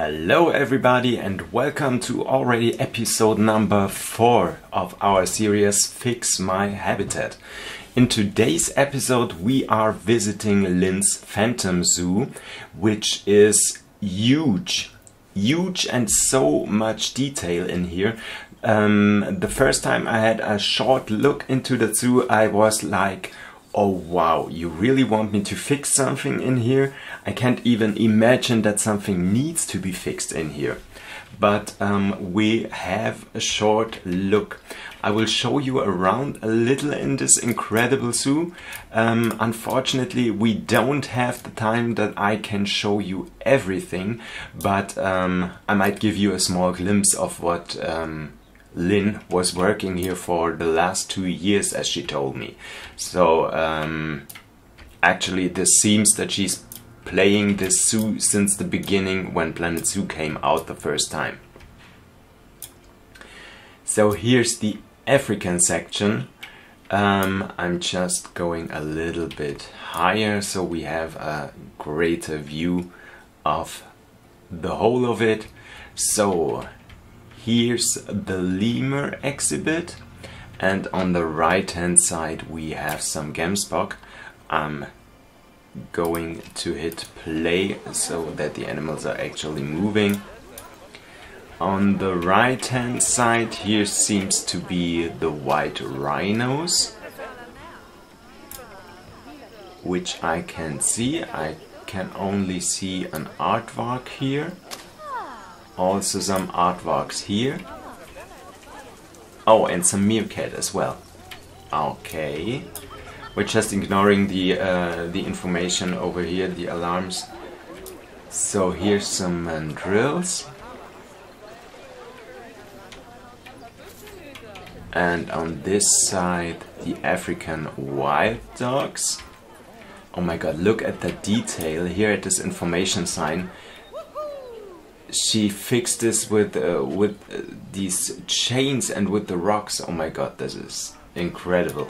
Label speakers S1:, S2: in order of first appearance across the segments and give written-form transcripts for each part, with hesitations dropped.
S1: Hello everybody and welcome to already episode number 4 of our series Fix My Habitat. In today's episode we are visiting Lynn's Phantom Zoo, which is huge and so much detail in here. The first time I had a short look into the zoo I was like, oh wow, you really want me to fix something in here? I can't even imagine that something needs to be fixed in here. But we have a short look. I will show you around a little in this incredible zoo. Unfortunately, we don't have the time that I can show you everything, but I might give you a small glimpse of what Lynn was working here for the last 2 years, as she told me. So actually this seems that she's playing this zoo since the beginning when Planet Zoo came out the first time. So here's the African section. I'm just going a little bit higher so we have a greater view of the whole of it. So here's the lemur exhibit, and on the right hand side we have some gamsbok. I'm going to hit play so that the animals are actually moving. On the right hand side here seems to be the white rhinos, which I can see. I can only see an aardvark here. Also some aardvarks here. Oh, and some meerkat as well. Okay. We're just ignoring the information over here, the alarms. So here's some mandrills. And on this side, the African wild dogs. Oh my god, look at the detail here at this information sign. She fixed this with these chains and with the rocks. Oh my god, this is incredible.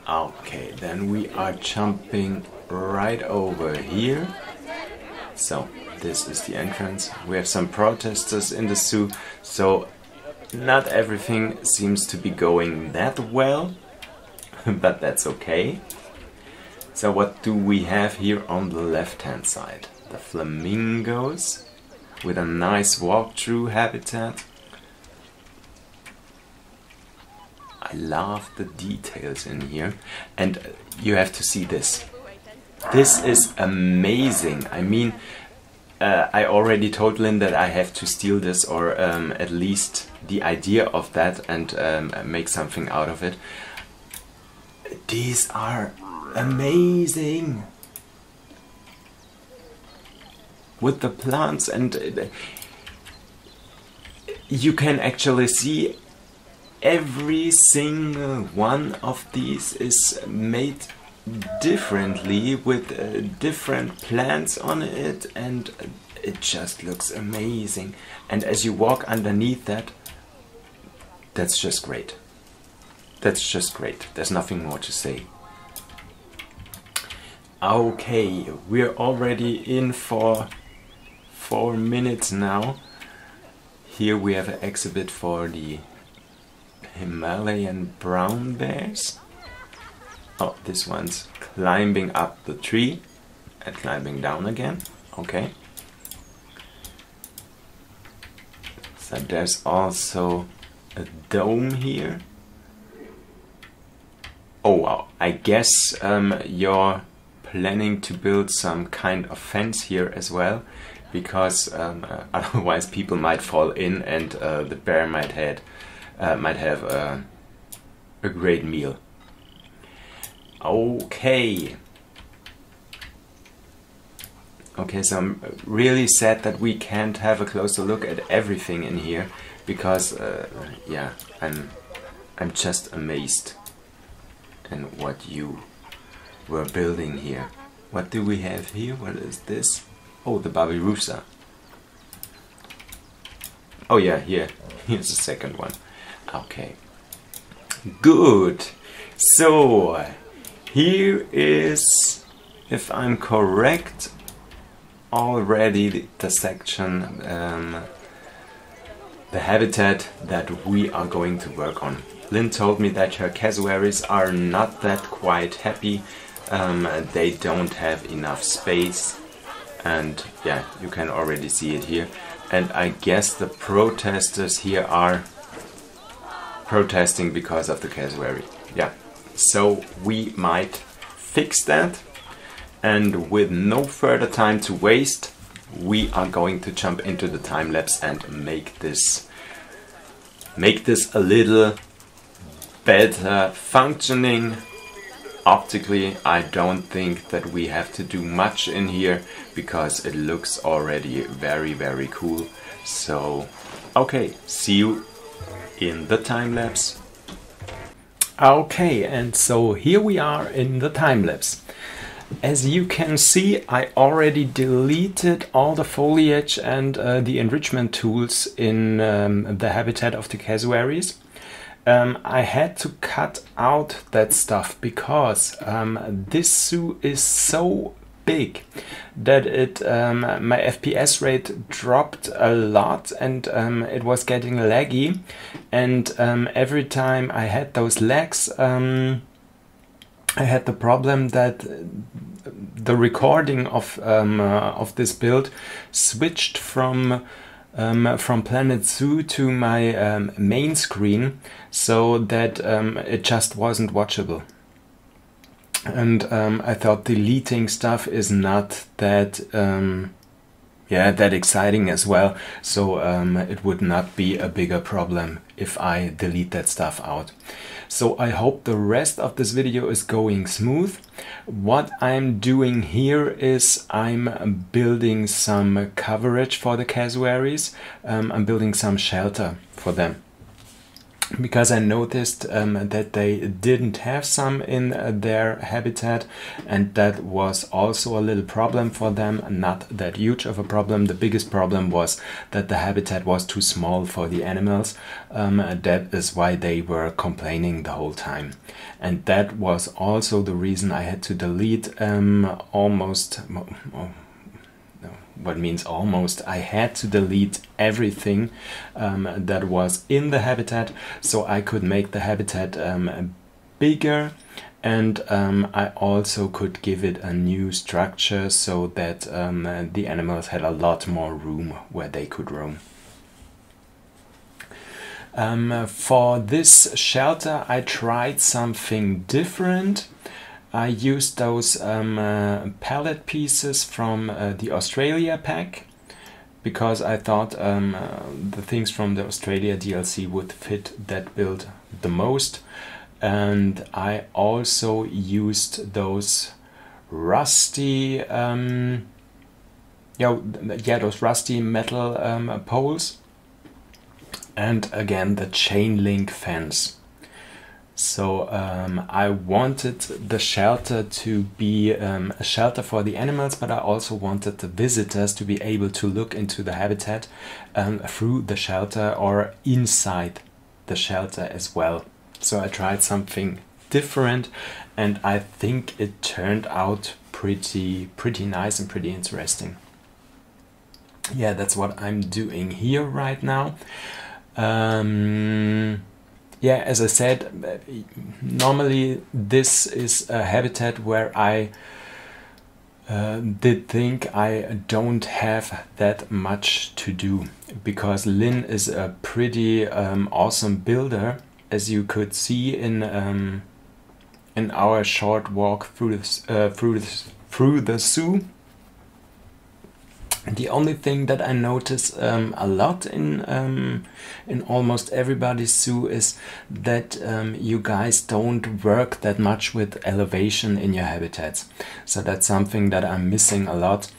S1: Okay, then we are jumping right over here. So this is the entrance. We have some protesters in the zoo, so not everything seems to be going that well, but that's okay. So what do we have here on the left hand side? The flamingos with a nice walkthrough habitat. I love the details in here, and you have to see this. This is amazing. I mean, I already told Lynn that I have to steal this, or at least the idea of that, and make something out of it. These are amazing. With the plants, and you can actually see every single one of these is made differently with different plants on it, and it just looks amazing. And as you walk underneath that, that's just great. That's just great. There's nothing more to say. Okay, we're already in for 4 minutes now. Here we have an exhibit for the Himalayan brown bears. Oh, this one's climbing up the tree and climbing down again. Okay. So there's also a dome here. Oh wow, I guess you're planning to build some kind of fence here as well, because otherwise people might fall in and the bear might have a great meal. Okay. Okay, so I'm really sad that we can't have a closer look at everything in here, because yeah, I'm just amazed in what you were building here. What do we have here? What is this? Oh, the babirusa. Oh yeah, here's the second one. Okay. Good. So here is, if I'm correct, already the section, the habitat that we are going to work on. Lynn told me that her cassowaries are not that quite happy. They don't have enough space, and yeah, you can already see it here. And I guess the protesters here are protesting because of the cassowary. Yeah, so we might fix that. And with no further time to waste, we are going to jump into the time lapse and make this a little better functioning. Optically, I don't think that we have to do much in here because it looks already very, very cool. So, okay, see you in the time lapse. Okay, and so here we are in the time lapse. As you can see, I already deleted all the foliage and the enrichment tools in the habitat of the cassowaries. I had to cut out that stuff because this zoo is so big that my FPS rate dropped a lot, and it was getting laggy, and every time I had those lags, I had the problem that the recording of this build switched from Planet Zoo to my main screen, so that it just wasn't watchable. And I thought deleting stuff is not that that exciting as well, so it would not be a bigger problem if I delete that stuff out. So I hope the rest of this video is going smooth. What I'm doing here is I'm building some coverage for the cassowaries. I'm building some shelter for them, because I noticed that they didn't have some in their habitat, and that was also a little problem for them. Not that huge of a problem. The biggest problem was that the habitat was too small for the animals. That is why they were complaining the whole time, and that was also the reason I had to delete what means almost, I had to delete everything that was in the habitat, so I could make the habitat bigger, and I also could give it a new structure so that the animals had a lot more room where they could roam. For this shelter I tried something different. I used those pallet pieces from the Australia pack, because I thought the things from the Australia DLC would fit that build the most. And I also used those rusty those rusty metal poles, and again the chain link fence. So I wanted the shelter to be a shelter for the animals, but I also wanted the visitors to be able to look into the habitat through the shelter or inside the shelter as well. So I tried something different, and I think it turned out pretty nice and pretty interesting. Yeah, that's what I'm doing here right now. Yeah, as I said, normally this is a habitat where I did think I don't have that much to do, because Lynn is a pretty awesome builder, as you could see in our short walk through the zoo. The only thing that I notice a lot in almost everybody's zoo is that you guys don't work that much with elevation in your habitats. So that's something that I'm missing a lot.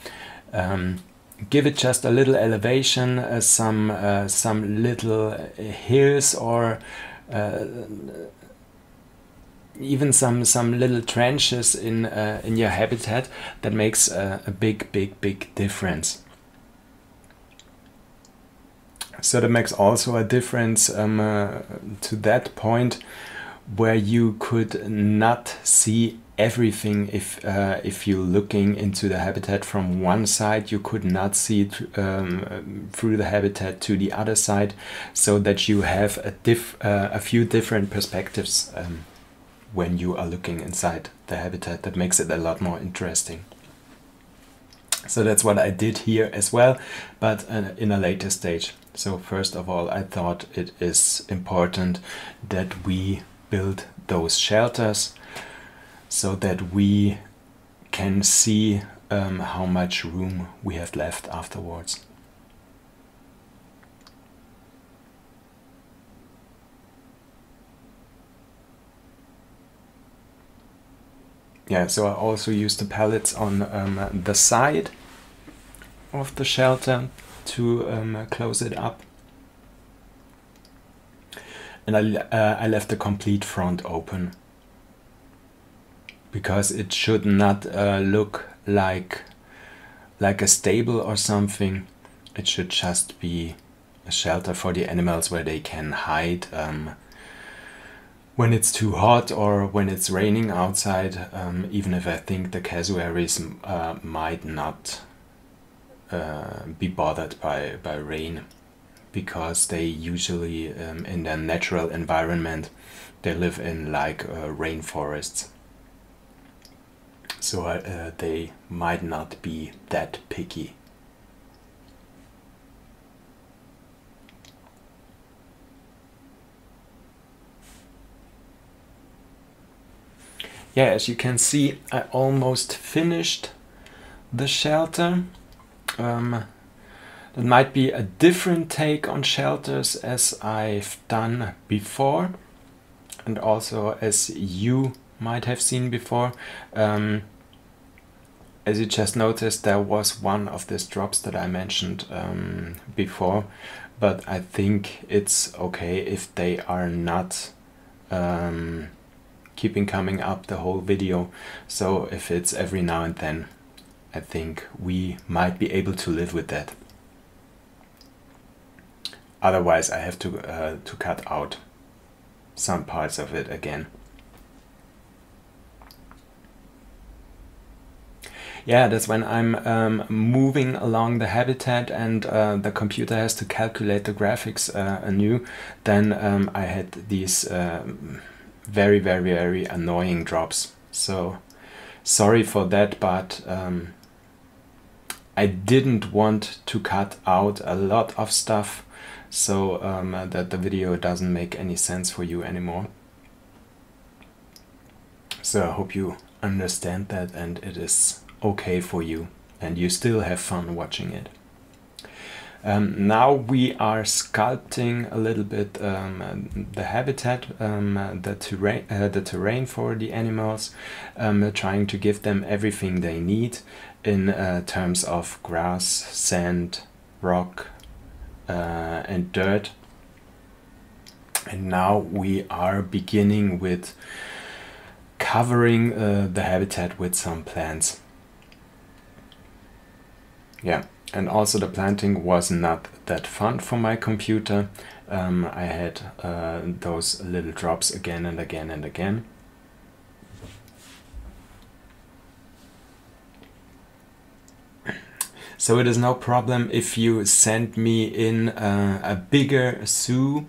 S1: Give it just a little elevation, some little hills, or even some little trenches in your habitat. That makes a big difference. So that makes also a difference to that point where you could not see everything. If you're looking into the habitat from one side, you could not see through the habitat to the other side, so that you have a few different perspectives when you are looking inside the habitat. That makes it a lot more interesting. So that's what I did here as well, but in a later stage. So first of all, I thought it is important that we build those shelters so that we can see how much room we have left afterwards. Yeah, so I also used the pallets on the side of the shelter to close it up. And I left the complete front open, because it should not look like a stable or something. It should just be a shelter for the animals where they can hide when it's too hot or when it's raining outside, even if I think the cassowaries might not be bothered by rain, because they usually in their natural environment, they live in like rainforests, so they might not be that picky. Yeah, as you can see, I almost finished the shelter. That might be a different take on shelters as I've done before, and also as you might have seen before. As you just noticed, there was one of these drops that I mentioned before, but I think it's okay if they are not keeping coming up the whole video. So if it's every now and then, I think we might be able to live with that. Otherwise, I have to cut out some parts of it again. Yeah, that's when I'm moving along the habitat and the computer has to calculate the graphics anew. Then I had these very, very, very annoying drops. So sorry for that, but I didn't want to cut out a lot of stuff, so that the video doesn't make any sense for you anymore. So I hope you understand that and it is okay for you and you still have fun watching it. Now we are sculpting a little bit the habitat, the terrain for the animals, trying to give them everything they need in terms of grass, sand, rock, and dirt. And now we are beginning with covering the habitat with some plants. Yeah, and also the planting was not that fun for my computer. I had those little drops again and again and again. So it is no problem if you send me in a bigger zoo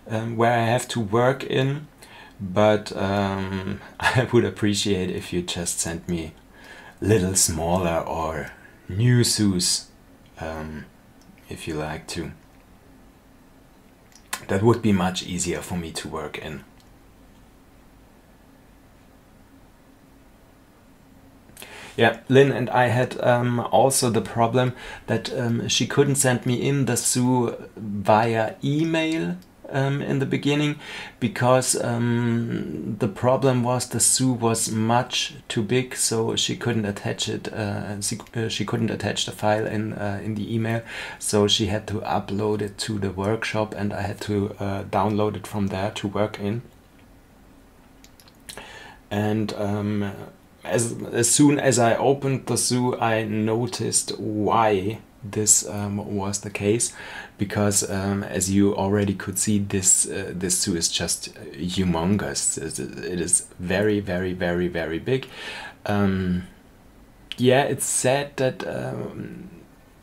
S1: where I have to work in, but I would appreciate if you just sent me little smaller or new zoos, if you like to. That would be much easier for me to work in. Yeah, Lynn and I had also the problem that she couldn't send me in the zoo via email in the beginning, because the problem was the zoo was much too big, so she couldn't attach it. She couldn't attach the file in the email, so she had to upload it to the workshop, and I had to download it from there to work in. And as soon as I opened the zoo, I noticed why this was the case, because as you already could see, this zoo is just humongous. It is very, very, very, very big. Yeah, it's sad that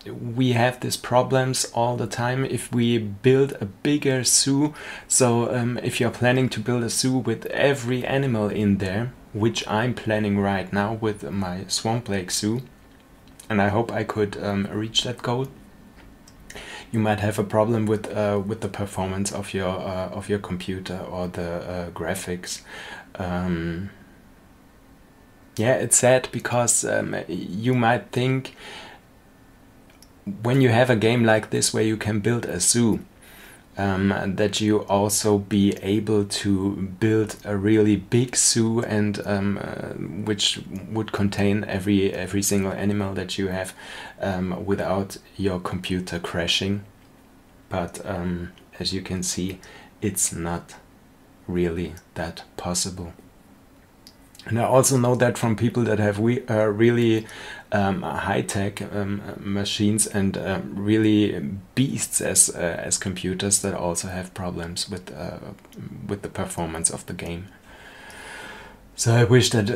S1: we have these problems all the time if we build a bigger zoo. So if you're planning to build a zoo with every animal in there, which I'm planning right now with my Swamp Lake Zoo, and I hope I could reach that goal, you might have a problem with the performance of your computer or the graphics. Yeah, it's sad because you might think, when you have a game like this where you can build a zoo, that you also be able to build a really big zoo, and which would contain every single animal that you have, without your computer crashing. But as you can see, it's not really that possible. And I also know that from people that have really high-tech machines and really beasts as computers, that also have problems with the performance of the game. So I wish that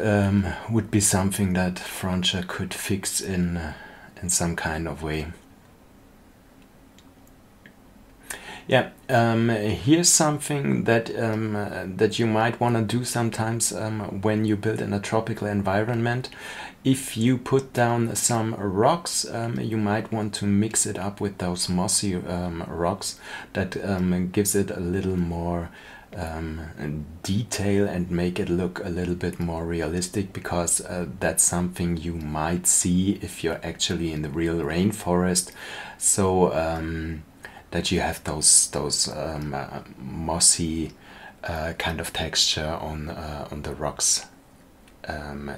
S1: would be something that Frontier could fix in some kind of way. Yeah, here's something that that you might want to do sometimes when you build in a tropical environment. If you put down some rocks, you might want to mix it up with those mossy rocks. That gives it a little more detail and make it look a little bit more realistic, because that's something you might see if you're actually in the real rainforest. So that you have those mossy kind of texture on the rocks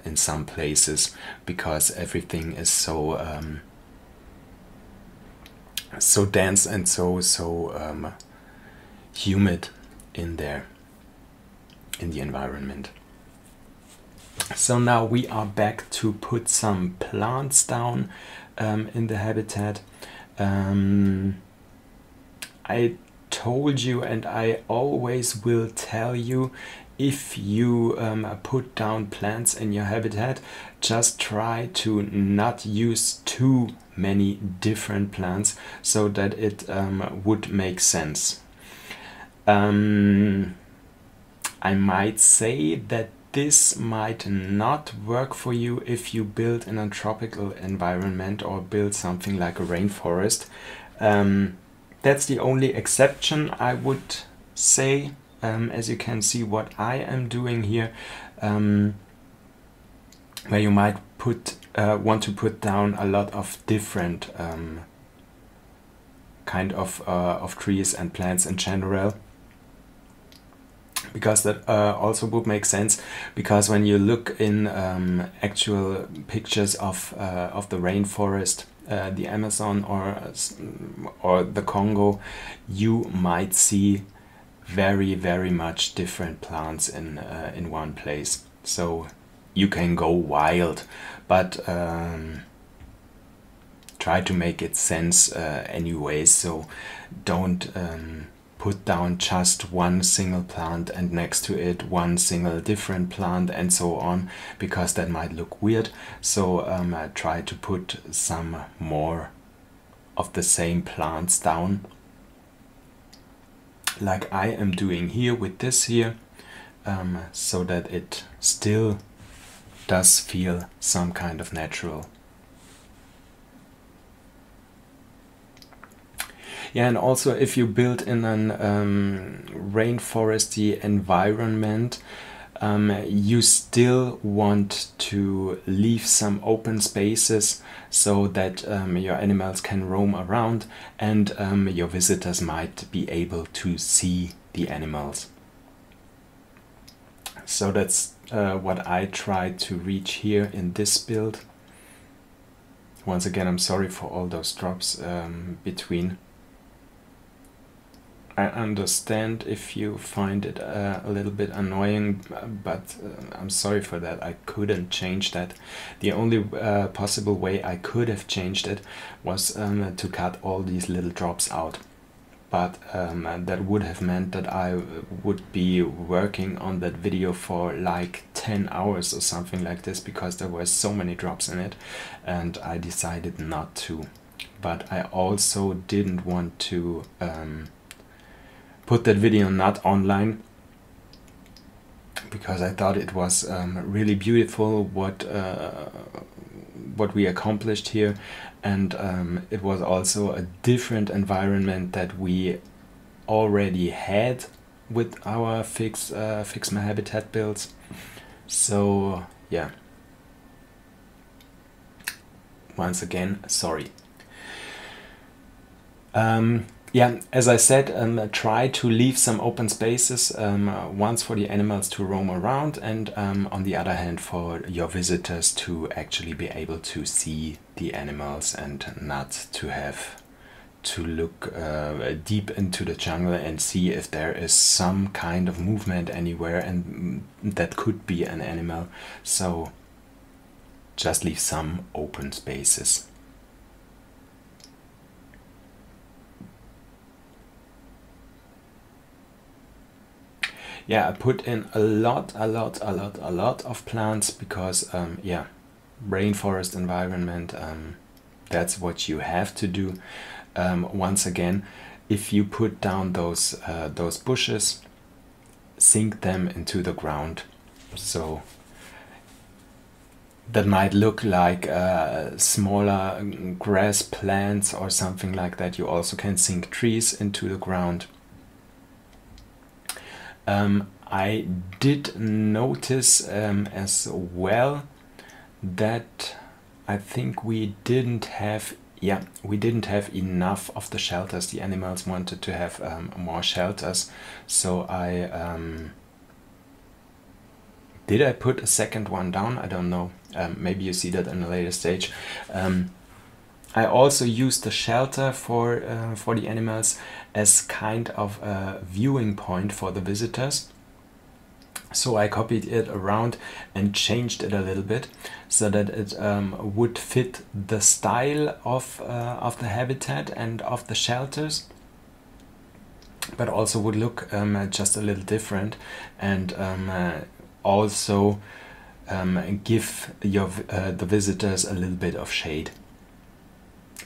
S1: in some places, because everything is so so dense and so humid in there, in the environment. So now we are back to put some plants down in the habitat. I told you, and I always will tell you, if you put down plants in your habitat, just try to not use too many different plants, so that it would make sense. I might say that this might not work for you if you build in a tropical environment or build something like a rainforest. That's the only exception, I would say. As you can see what I am doing here, where you might want to put down a lot of different kind of trees and plants in general, because that also would make sense. Because when you look in actual pictures of the rainforest, the Amazon or the Congo, you might see very, very much different plants in one place. So you can go wild, but try to make it sense anyway. So don't put down just one single plant and next to it one single different plant and so on, because that might look weird. So try to put some more of the same plants down, like I am doing here with this here, so that it still does feel some kind of natural. Yeah, and also if you build in an rainforesty environment, you still want to leave some open spaces so that your animals can roam around, and your visitors might be able to see the animals. So that's what I tried to reach here in this build. Once again, I'm sorry for all those drops between. I understand if you find it a little bit annoying, but I'm sorry for that. I couldn't change that. The only possible way I could have changed it was to cut all these little drops out. But that would have meant that I would be working on that video for like 10 hours or something like this, because there were so many drops in it, and I decided not to. But I also didn't want to put that video not online, because I thought it was really beautiful what we accomplished here, and it was also a different environment that we already had with our fix my habitat builds. So yeah, once again, sorry. Yeah, as I said, try to leave some open spaces, once for the animals to roam around, and on the other hand for your visitors to actually be able to see the animals and not to have to look deep into the jungle and see if there is some kind of movement anywhere, and that could be an animal. So just leave some open spaces. Yeah, I put in a lot of plants, because yeah, rainforest environment, that's what you have to do. Once again, if you put down those bushes, sink them into the ground. So that might look like smaller grass plants or something like that. You also can sink trees into the ground. I did notice as well that I think we didn't have enough of the shelters. The animals wanted to have more shelters, so did I put a second one down? I don't know. Maybe you see that in a later stage. I also used the shelter for the animals as kind of a viewing point for the visitors. So I copied it around and changed it a little bit so that it would fit the style of the habitat and of the shelters, but also would look just a little different, and also give the visitors a little bit of shade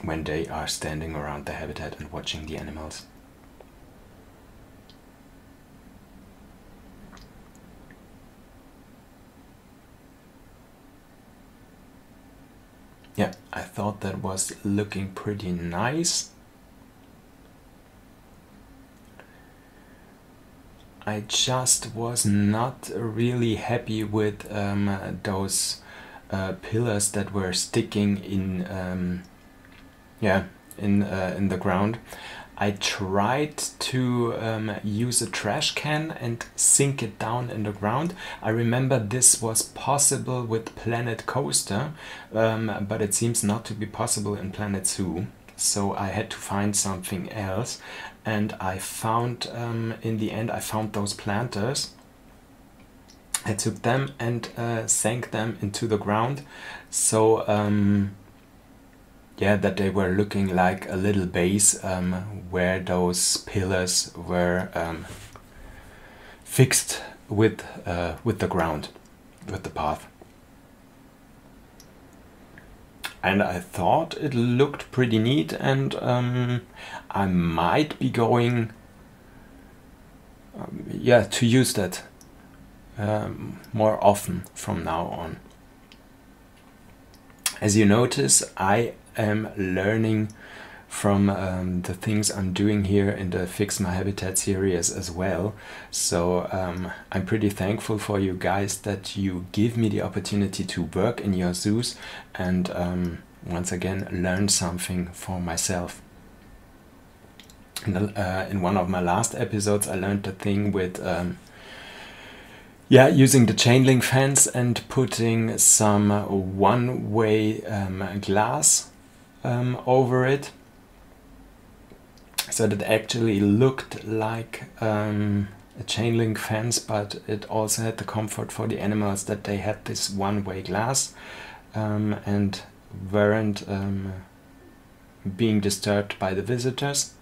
S1: when they are standing around the habitat and watching the animals. Yeah, I thought that was looking pretty nice. I just was not really happy with those pillars that were sticking in in the ground. I tried to use a trash can and sink it down in the ground. I remember this was possible with Planet Coaster, but it seems not to be possible in Planet Zoo. So I had to find something else, and I found, in the end, I found those planters. I took them and sank them into the ground, so yeah, that they were looking like a little base where those pillars were fixed with the ground, with the path. And I thought it looked pretty neat, and I might be going to use that more often from now on. As you notice, I am learning from the things I'm doing here in the Fix My Habitat series as well. So I'm pretty thankful for you guys that you give me the opportunity to work in your zoos and once again learn something for myself. In one of my last episodes I learned the thing with using the chain link fence and putting some one-way glass over it. So that actually looked like a chain link fence, but it also had the comfort for the animals that they had this one-way glass and weren't being disturbed by the visitors.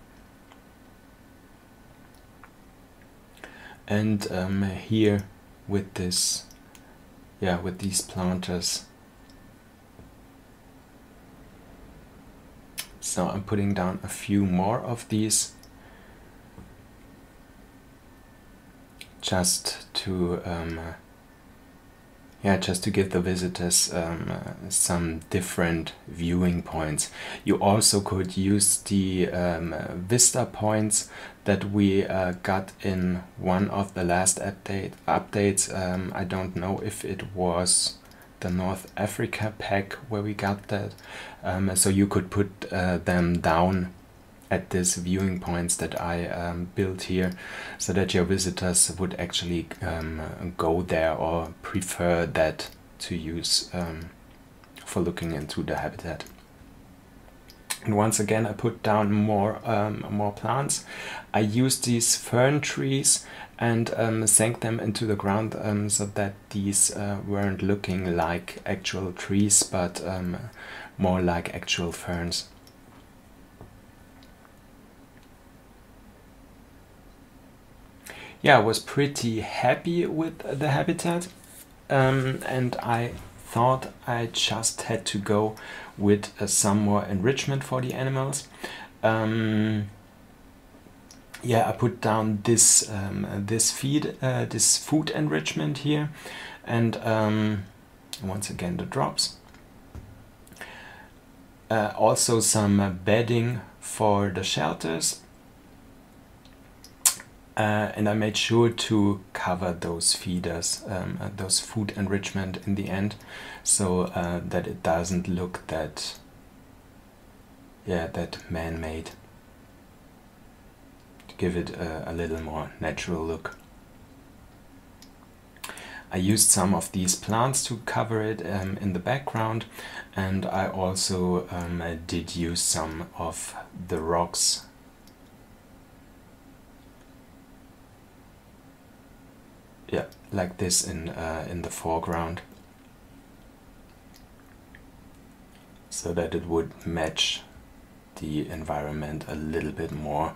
S1: And here with this, with these planters. So I'm putting down a few more of these, just to give the visitors some different viewing points. You also could use the vista points that we got in one of the last updates. I don't know if it was the North Africa pack where we got that. So you could put them down at these viewing points that I built here, so that your visitors would actually go there or prefer that to use for looking into the habitat. And once again, I put down more plants. I used these fern trees and sank them into the ground so that these weren't looking like actual trees, but more like actual ferns. Yeah, I was pretty happy with the habitat, and I thought I just had to go with some more enrichment for the animals. Yeah, I put down this this food enrichment here, and once again the drops. Also some bedding for the shelters. And I made sure to cover those feeders, those food enrichment in the end, so that it doesn't look that man-made. To give it a little more natural look. I used some of these plants to cover it in the background, and I also did use some of the rocks. Yeah, like this in the foreground, so that it would match the environment a little bit more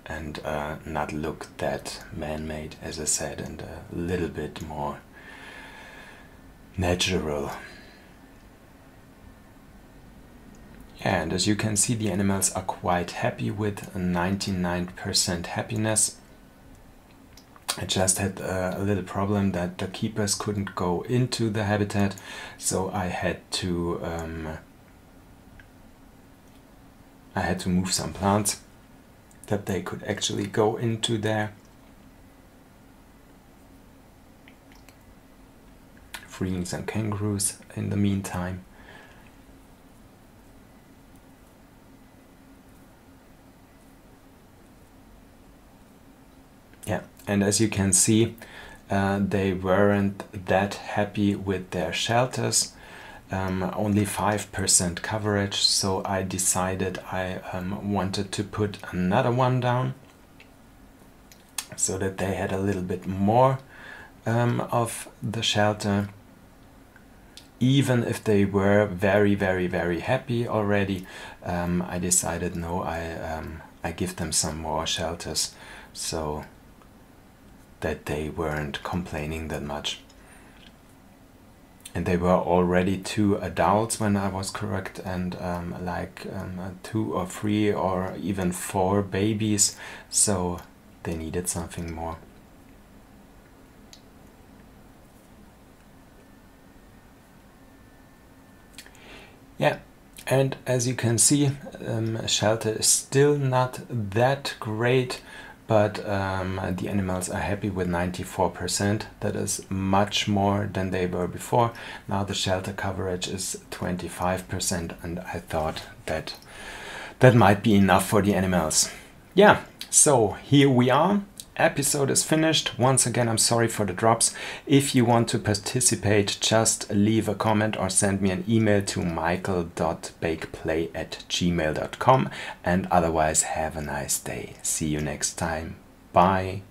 S1: and not look that man-made, as I said, and a little bit more natural. Yeah, and as you can see, the animals are quite happy with 99% happiness. I just had a little problem that the keepers couldn't go into the habitat, so I had to move some plants that they could actually go into there, freeing some kangaroos in the meantime. Yeah, and as you can see, they weren't that happy with their shelters, only 5% coverage, so I decided I wanted to put another one down, so that they had a little bit more of the shelter. Even if they were very, very, very happy already, I decided no, I give them some more shelters, so that they weren't complaining that much. And they were already 2 adults when I was correct, and 2 or 3 or even 4 babies, so they needed something more. Yeah, and as you can see, shelter is still not that great, but the animals are happy with 94%. That is much more than they were before. Now the shelter coverage is 25%, and I thought that might be enough for the animals. Yeah, so here we are. episode is finished. Once again, I'm sorry for the drops. If you want to participate, just leave a comment or send me an email to michael.bakeplay@gmail.com, and otherwise have a nice day. See you next time. Bye.